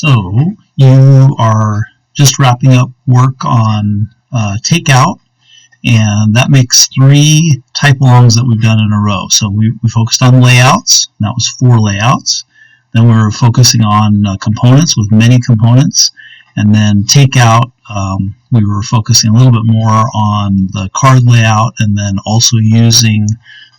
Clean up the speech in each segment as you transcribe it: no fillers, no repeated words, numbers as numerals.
So you are just wrapping up work on takeout, and that makes 3 type-alongs that we've done in a row. So we focused on layouts, and that was 4 layouts. Then we were focusing on components with many components, and then takeout, we were focusing a little bit more on the card layout, and then also using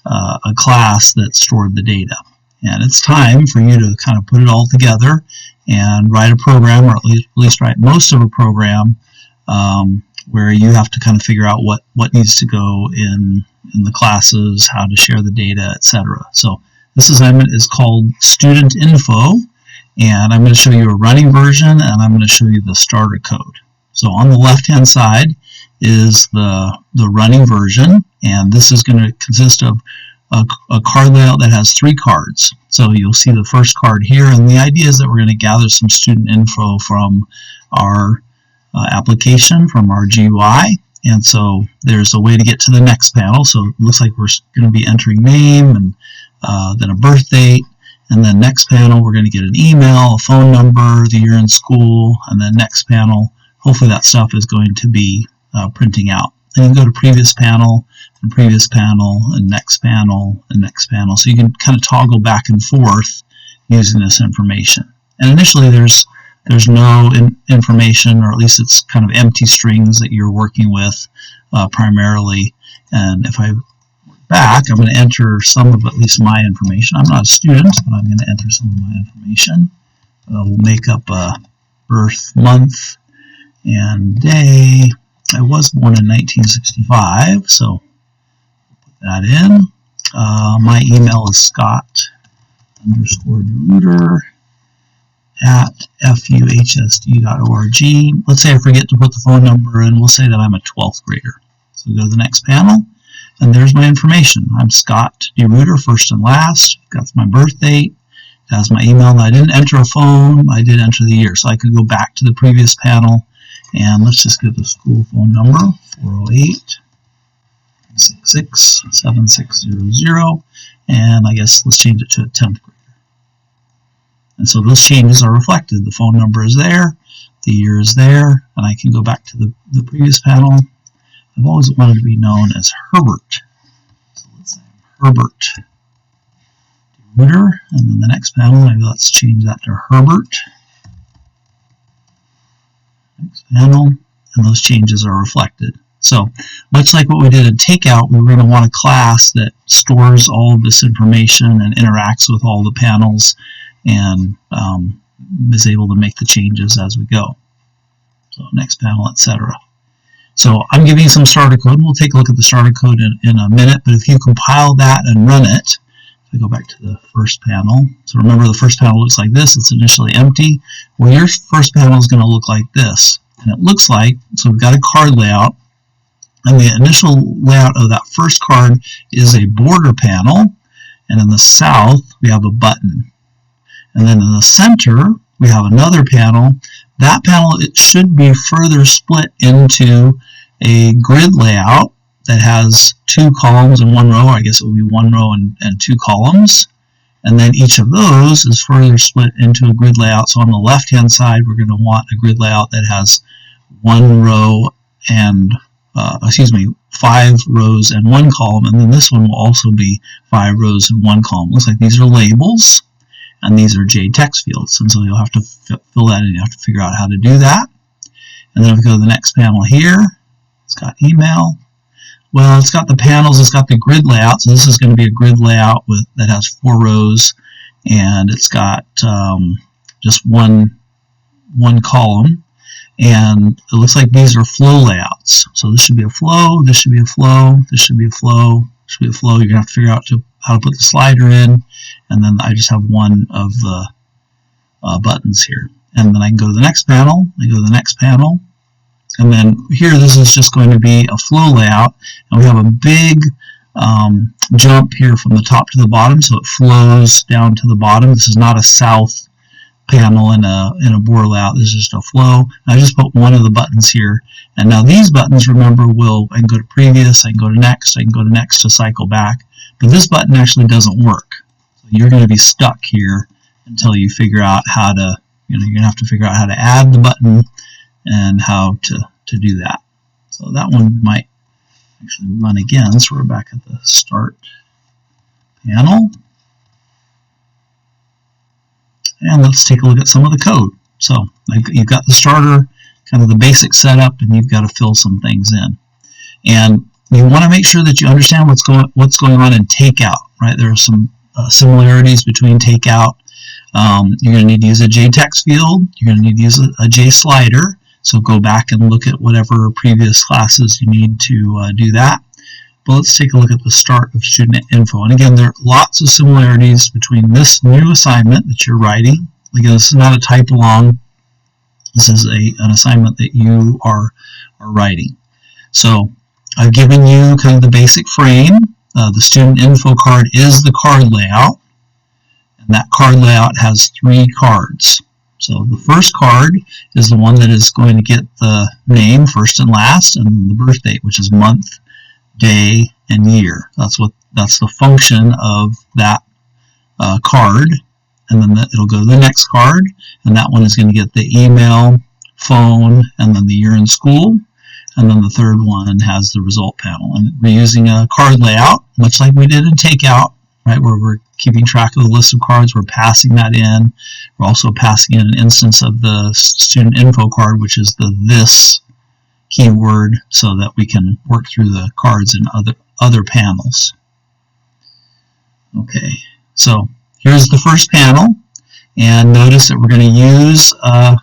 a class that stored the data. And it's time for you to kind of put it all together and write a program, or at least write most of a program, where you have to kind of figure out what needs to go in the classes, how to share the data, etc. So this assignment is called StudentInfo, and I'm going to show you a running version, and I'm going to show you the starter code. So on the left-hand side is the running version, and this is going to consist of a card layout that has 3 cards. So you'll see the first card here, and the idea is that we're going to gather some student info from our application, from our GUI, and so there's a way to get to the next panel. So it looks like we're going to be entering name, and then a birth date, and then next panel we're going to get an email, a phone number, the year in school, and then next panel, hopefully that stuff is going to be printing out. And you can go to previous panel, and previous panel, and next panel, and next panel. So you can kind of toggle back and forth using this information. And initially there's no information, or at least it's kind of empty strings that you're working with primarily. And if I work back, I'm going to enter some of at least my information. I'm not a student, but I'm going to enter some of my information. We'll make up a birth month and day. I was born in 1965, so put that in. My email is scott_deruder@fuhsd.org. Let's say I forget to put the phone number in. We'll say that I'm a 12th grader. So we go to the next panel, and there's my information. I'm Scott DeRuder, first and last. That's my birth date. It has my email, and I didn't enter a phone. I did enter the year, so I could go back to the previous panel. And let's just get the school phone number, 408-366-7600, and I guess let's change it to a 10th grader. And so those changes are reflected. The phone number is there, the year is there, and I can go back to the previous panel. I've always wanted to be known as Herbert. So let's say Herbert DeRuder, and then the next panel, maybe let's change that to Herbert. Next panel, and those changes are reflected. So much like what we did in Takeout, we were going to want a class that stores all of this information and interacts with all the panels, and is able to make the changes as we go. So next panel, etc. So I'm giving you some starter code, and we'll take a look at the starter code in a minute, but if you compile that and run it, if I go back to the first panel, so remember the first panel looks like this, it's initially empty. Well, your first panel is going to look like this, and it looks like, so we've got a card layout, and the initial layout of that first card is a border panel, and in the south we have a button. And then in the center we have another panel. That panel, it should be further split into a grid layout that has 2 columns and 1 row. I guess it would be 1 row and 2 columns. And then each of those is further split into a grid layout. So on the left-hand side, we're going to want a grid layout that has 1 row and, 5 rows and 1 column. And then this one will also be 5 rows and 1 column. Looks like these are labels, and these are JText fields. And so you'll have to fill that in. You have to figure out how to do that. And then if we go to the next panel here, it's got email. Well, it's got the panels, it's got the grid layout, so this is going to be a grid layout that has 4 rows, and it's got just one column, and it looks like these are flow layouts. So this should be a flow, this should be a flow, this should be a flow, this should be a flow. You're going to have to figure out how to put the slider in, and then I just have one of the buttons here. And then I can go to the next panel, I go to the next panel, and then here this is just going to be a flow layout, and we have a big jump here from the top to the bottom, so it flows down to the bottom. This is not a south panel in a border layout. This is just a flow. I just put one of the buttons here, and now these buttons, remember, I can go to previous, I can go to next to cycle back, but this button actually doesn't work. So you're going to be stuck here until you figure out how to you're going to have to figure out how to add the button and how to do that. So that one might actually run again. So we're back at the start panel. And let's take a look at some of the code. So you've got the starter, kind of the basic setup, and you've got to fill some things in. And you want to make sure that you understand what's going on in takeout, right? There are some similarities between takeout. You're going to need to use a JText field. You're going to need to use a JSlider. So go back and look at whatever previous classes you need to do that. But let's take a look at the start of StudentInfo. And again, there are lots of similarities between this new assignment that you're writing. Again, this is not a type along. This is an assignment that you are writing. So I've given you kind of the basic frame. The StudentInfo card is the card layout. And that card layout has 3 cards. So the first card is the one that is going to get the name first and last, and the birth date, which is month, day, and year. That's the function of that card. And then it'll go to the next card, and that one is going to get the email, phone, and then the year in school. And then the third one has the result panel. And we're using a card layout, much like we did in takeout, right, where we're keeping track of the list of cards. We're passing that in. We're also passing in an instance of the StudentInfo card, which is the this keyword, so that we can work through the cards in other panels. Okay, so here's the first panel, and notice that we're going to use a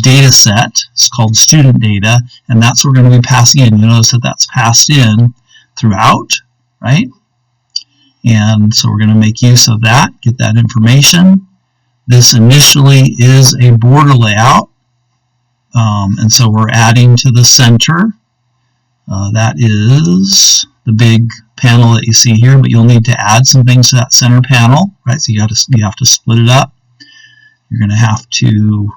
data set. It's called student data, and that's what we're going to be passing in. You notice that that's passed in throughout, right? And so we're going to make use of that, get that information. This initially is a border layout, and so we're adding to the center. That is the big panel that you see here, but you'll need to add some things to that center panel, right? So you have to split it up. You're going to have to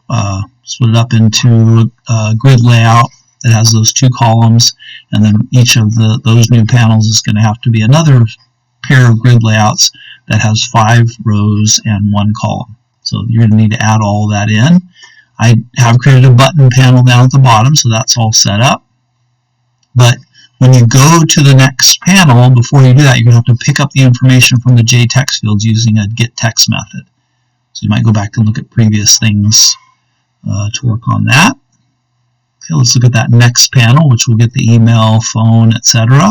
split it up into a grid layout that has those 2 columns, and then each of those new panels is going to have to be another pair of grid layouts that has 5 rows and 1 column. So you're going to need to add all of that in. I have created a button panel down at the bottom, so that's all set up. But when you go to the next panel, before you do that, you're going to have to pick up the information from the JText fields using a getText method. So you might go back and look at previous things to work on that. Okay, let's look at that next panel, which will get the email, phone, etc.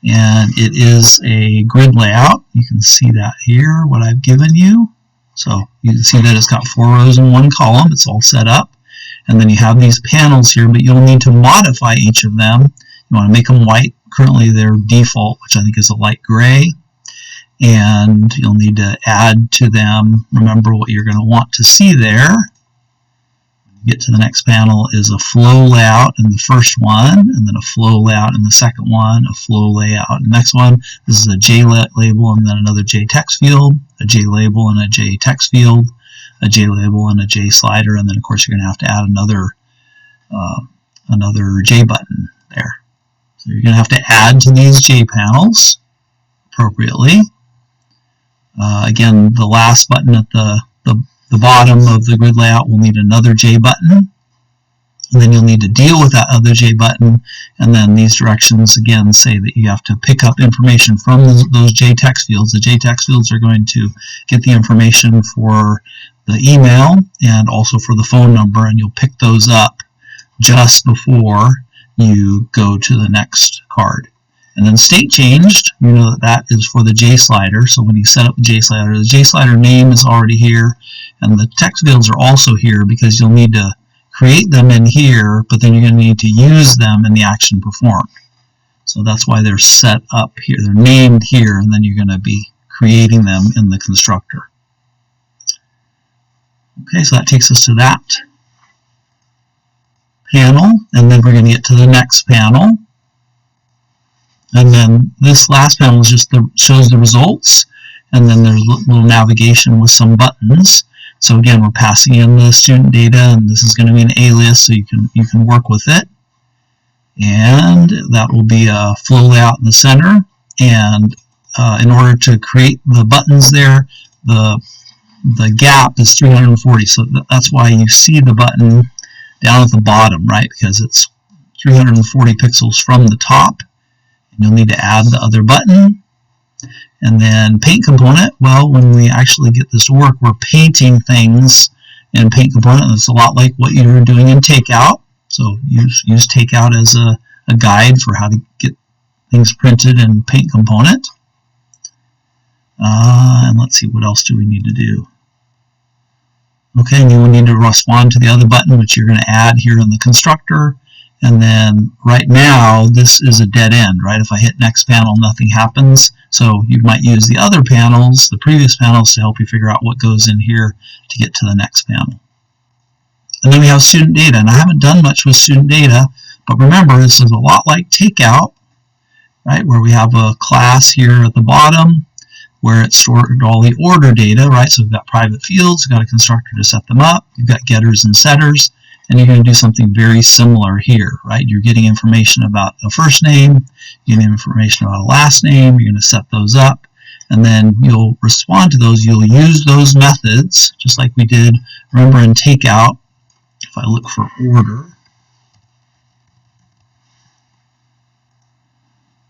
And it is a grid layout. You can see that here, what I've given you. So you can see that it's got 4 rows and 1 column. It's all set up. And then you have these panels here, but you'll need to modify each of them. You want to make them white. Currently they're default, which I think is a light gray. And you'll need to add to them, remember what you're going to want to see there. Get to the next panel is a flow layout in the first one, and then a flow layout in the second one, a flow layout in the next one. This is a J label and then another JText field, a J label and a JText field, a J label and a J slider, and then of course you're going to have to add another J button there. So you're going to have to add to these J panels appropriately. Again, the last button at the bottom of the grid layout will need another J button, and then you'll need to deal with that other J button, and then these directions again say that you have to pick up information from those JText fields. The JText fields are going to get the information for the email and also for the phone number, and you'll pick those up just before you go to the next card. And then state changed, you know that is for the J slider. So when you set up the J slider name is already here, and the text fields are also here because you'll need to create them in here, but then you're going to need to use them in the action performed. So that's why they're set up here. They're named here, and then you're going to be creating them in the constructor. Okay, so that takes us to that panel, and then we're going to get to the next panel. And then this last panel is just shows the results, and then there's a little navigation with some buttons. So again, we're passing in the student data, and this is going to be an alias, so you can work with it. And that will be a flow layout in the center. And in order to create the buttons there, the the gap is 340, so that's why you see the button down at the bottom, right? Because it's 340 pixels from the top. And you'll need to add the other button. And then paint component, well, when we actually get this to work, we're painting things in paint component. It's a lot like what you were doing in takeout. So use takeout as a guide for how to get things printed in paint component. And let's see, what else do we need to do? Okay, and you will need to respond to the other button, which you're going to add here in the constructor. And then right now, this is a dead end, right? If I hit next panel, nothing happens. So you might use the other panels, the previous panels, to help you figure out what goes in here to get to the next panel. And then we have student data. And I haven't done much with student data, but remember, this is a lot like takeout, right? Where we have a class here at the bottom, where it's stored all the order data, right? So we've got private fields, we've got a constructor to set them up, you've got getters and setters, and you're going to do something very similar here, right? You're getting information about a first name, you're getting information about a last name, you're going to set those up, and then you'll respond to those. You'll use those methods, just like we did, remember, in takeout. If I look for order,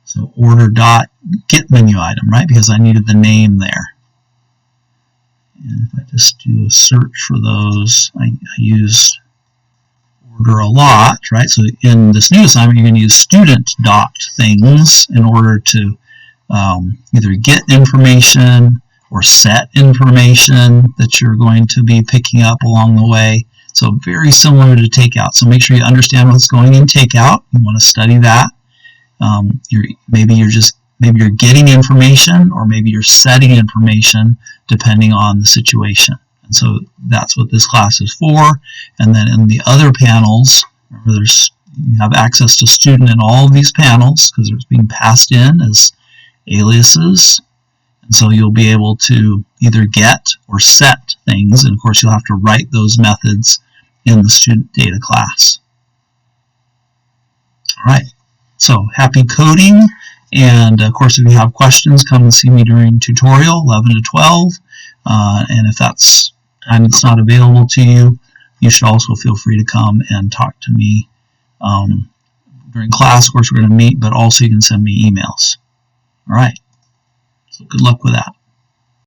so order dot get menu item, right? Because I needed the name there. And if I just do a search for those, I use order a lot, right? So in this new assignment, you're going to use student dot things in order to either get information or set information that you're going to be picking up along the way. So very similar to takeout. So make sure you understand what's going in takeout. You want to study that. Maybe you're getting information, or maybe you're setting information depending on the situation. And so that's what this class is for. And then in the other panels, remember, you have access to student in all of these panels because it's being passed in as aliases. And so you'll be able to either get or set things. And of course, you'll have to write those methods in the student data class. All right. So happy coding. And of course, if you have questions, come and see me during tutorial 11 to 12. And if that's time that's not available to you, you should also feel free to come and talk to me during class. Of course, we're going to meet, but also you can send me emails. All right. So good luck with that.